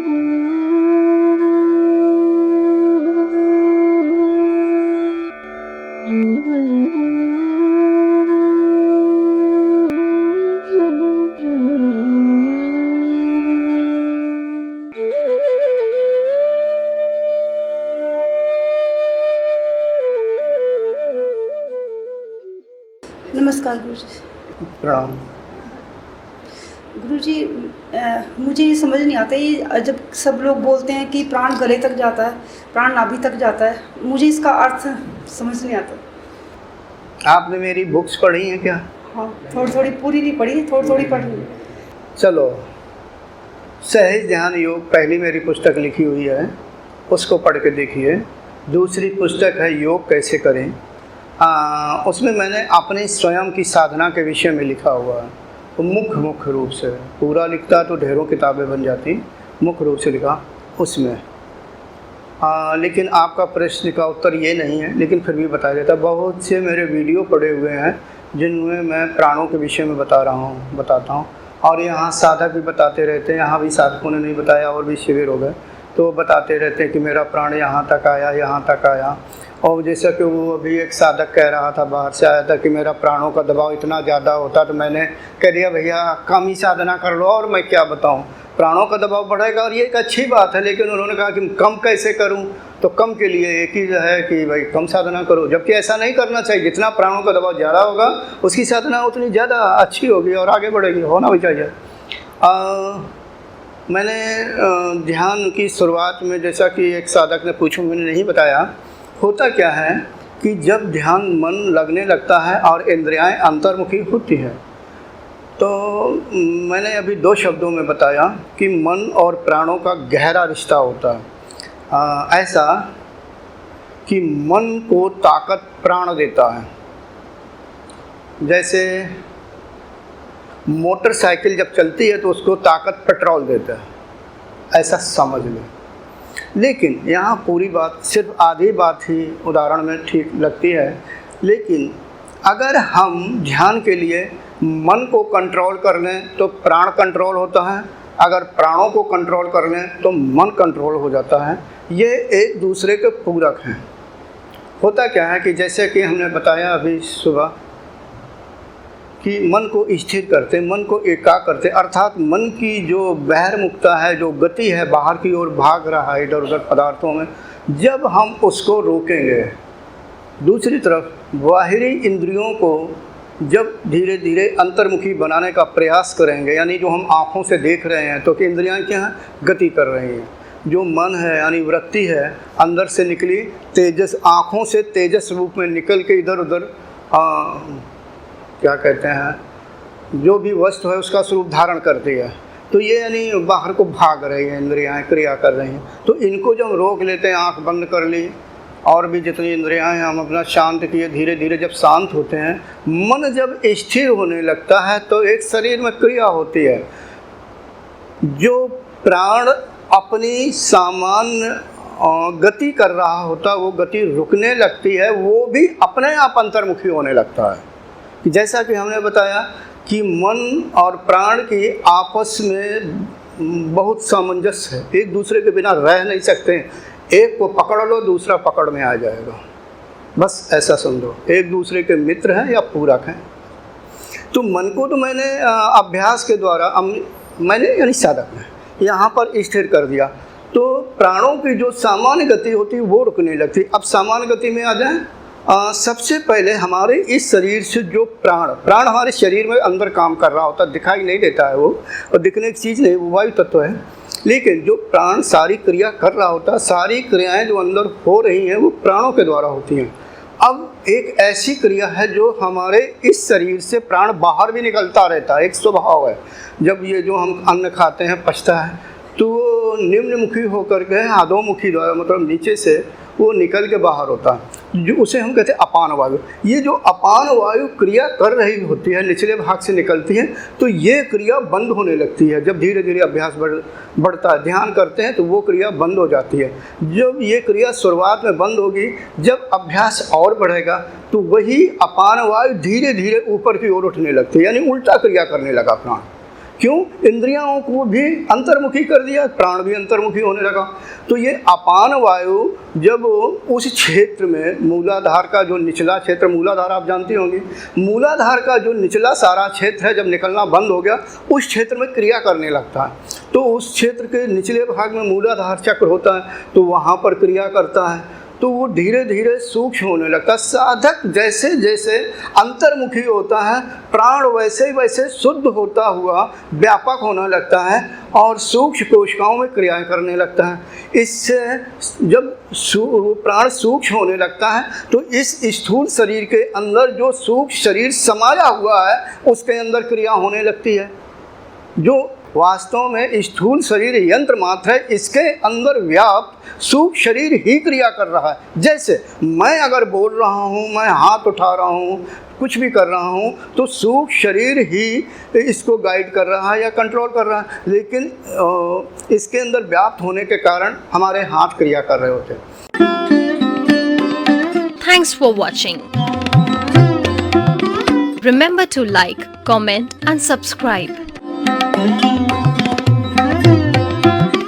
नमस्कार गुरु जी। प्रणाम। गुरु जी, मुझे ये समझ नहीं आता, ये जब सब लोग बोलते हैं कि प्राण गले तक जाता है, प्राण नाभि तक जाता है, मुझे इसका अर्थ समझ नहीं आता। आपने मेरी बुक्स पढ़ी हैं क्या? हाँ, थोड़ी थोड़ी, पूरी नहीं पढ़ी, थोड़ी थोड़ी पढ़ी है। चलो, सहज ध्यान योग पहली मेरी पुस्तक लिखी हुई है, उसको पढ़ के देखिए। दूसरी पुस्तक है योग कैसे करें। उसमें मैंने अपने स्वयं की साधना के विषय में लिखा हुआ है। तो मुख्य रूप से पूरा लिखता तो ढेरों किताबें बन जाती, मुख्य रूप से लिखा उसमें। लेकिन आपका प्रश्न का उत्तर ये नहीं है, लेकिन फिर भी बताया जाता है। बहुत से मेरे वीडियो पड़े हुए हैं जिनमें मैं प्राणों के विषय में बताता हूँ, और यहाँ साधक भी बताते रहते हैं। यहाँ भी साधकों ने नहीं बताया और भी शिविर हो गए तो बताते रहते हैं कि मेरा प्राण यहाँ तक आया, यहाँ तक आया। और जैसा कि वो अभी एक साधक कह रहा था, बाहर से आया था, कि मेरा प्राणों का दबाव इतना ज़्यादा होता, तो मैंने कह दिया भैया कम ही साधना कर लो, और मैं क्या बताऊं, प्राणों का दबाव बढ़ेगा। और ये एक अच्छी बात है, लेकिन उन्होंने कहा कि कम कैसे करूं, तो कम के लिए एक ही है कि भाई कम साधना करो, जबकि ऐसा नहीं करना चाहिए। जितना प्राणों का दबाव ज़्यादा होगा उसकी साधना उतनी ज़्यादा अच्छी होगी और आगे बढ़ेगी, होना भी चाहिए। मैंने ध्यान की शुरुआत में, जैसा कि एक साधक ने पूछा, मैंने नहीं बताया। होता क्या है कि जब ध्यान मन लगने लगता है और इंद्रियाएं अंतर्मुखी होती हैं, तो मैंने अभी 2 शब्दों में बताया कि मन और प्राणों का गहरा रिश्ता होता है। ऐसा कि मन को ताकत प्राण देता है। जैसे मोटरसाइकिल जब चलती है तो उसको ताकत पेट्रोल देता है, ऐसा समझ लो। लेकिन यहाँ पूरी बात, सिर्फ आधी बात ही उदाहरण में ठीक लगती है। लेकिन अगर हम ध्यान के लिए मन को कंट्रोल कर लें तो प्राण कंट्रोल होता है, अगर प्राणों को कंट्रोल कर लें तो मन कंट्रोल हो जाता है। ये एक दूसरे के पूरक हैं। होता क्या है कि जैसे कि हमने बताया अभी सुबह कि मन को स्थिर करते, मन को एकाग्र करते, अर्थात मन की जो बहिर्मुखता है, जो गति है, बाहर की ओर भाग रहा है इधर उधर पदार्थों में, जब हम उसको रोकेंगे, दूसरी तरफ बाहरी इंद्रियों को जब धीरे धीरे अंतर्मुखी बनाने का प्रयास करेंगे, यानी जो हम आँखों से देख रहे हैं तो इंद्रियाँ क्या हैं, गति कर रही हैं। जो मन है यानी वृत्ति है, अंदर से निकली तेजस, आँखों से तेजस रूप में निकल के इधर उधर क्या कहते हैं, जो भी वस्तु है उसका स्वरूप धारण करती है। तो ये यानी बाहर को भाग रही है, इंद्रियाँ क्रिया कर रही हैं। तो इनको जब रोक लेते हैं, आँख बंद कर ली, और भी जितनी इंद्रियाँ हैं हम अपना शांत किए, धीरे धीरे जब शांत होते हैं, मन जब स्थिर होने लगता है तो एक शरीर में क्रिया होती है। जो प्राण अपनी सामान्य गति कर रहा होता, वो गति रुकने लगती है, वो भी अपने आप अंतर्मुखी होने लगता है। जैसा कि हमने बताया कि मन और प्राण की आपस में बहुत सामंजस्य है, एक दूसरे के बिना रह नहीं सकते। एक को पकड़ लो, दूसरा पकड़ में आ जाएगा, बस ऐसा समझो, एक दूसरे के मित्र हैं या पूरक हैं। तो मन को तो मैंने अभ्यास के द्वारा मैंने यानी साधक ने यहाँ पर स्थिर कर दिया, तो प्राणों की जो सामान्य गति होती है वो रुकने लगती। अब सामान्य गति में आ जाएं। सबसे पहले हमारे इस शरीर से जो प्राण हमारे शरीर में अंदर काम कर रहा होता है, दिखाई नहीं देता है वो, और दिखने की चीज़ नहीं, वो वायु तत्व है। लेकिन जो प्राण सारी क्रिया कर रहा होता है, सारी क्रियाएं जो अंदर हो रही हैं वो प्राणों के द्वारा होती हैं। अब एक ऐसी क्रिया है जो हमारे इस शरीर से प्राण बाहर भी निकलता रहता है, एक स्वभाव है। जब ये जो हम अन्न खाते हैं पचता है तो वो निम्नमुखी होकर के अधोमुखी द्वारा, मतलब नीचे से वो निकल के बाहर होता है, जो उसे हम कहते हैं अपान वायु। ये जो अपान वायु क्रिया कर रही होती है, निचले भाग से निकलती है, तो ये क्रिया बंद होने लगती है। जब धीरे धीरे अभ्यास बढ़ता है, ध्यान करते हैं, तो वो क्रिया बंद हो जाती है। जब ये क्रिया शुरुआत में बंद होगी, जब अभ्यास और बढ़ेगा तो वही अपान वायु धीरे धीरे ऊपर की ओर उठने लगती है, यानी उल्टा क्रिया करने लगा प्राण। क्यों? इंद्रियों को भी अंतर्मुखी कर दिया, प्राण भी अंतर्मुखी होने लगा। तो ये अपान वायु जब उस क्षेत्र में मूलाधार का जो निचला क्षेत्र, मूलाधार आप जानती होंगी, मूलाधार का जो निचला सारा क्षेत्र है, जब निकलना बंद हो गया उस क्षेत्र में क्रिया करने लगता है। तो उस क्षेत्र के निचले भाग में मूलाधार चक्र होता है, तो वहाँ पर क्रिया करता है, तो वो धीरे धीरे सूक्ष्म होने लगता है। साधक जैसे जैसे अंतर्मुखी होता है, प्राण वैसे वैसे शुद्ध होता हुआ व्यापक होने लगता है और सूक्ष्म कोशिकाओं में क्रियाएं करने लगता है। इससे जब प्राण सूक्ष्म होने लगता है तो इस स्थूल शरीर के अंदर जो सूक्ष्म शरीर समाया हुआ है उसके अंदर क्रिया होने लगती है। जो वास्तव में स्थूल शरीर यंत्र मात्र है, इसके अंदर व्याप्त सूक्ष्म शरीर ही क्रिया कर रहा है। जैसे मैं अगर बोल रहा हूँ, मैं हाथ उठा रहा हूँ, कुछ भी कर रहा हूँ, तो सूक्ष्म शरीर ही इसको गाइड कर रहा है या कंट्रोल कर रहा है, लेकिन इसके अंदर व्याप्त होने के कारण हमारे हाथ क्रिया कर रहे होते हैं। Thanks for watching. Remember to like, comment and subscribe.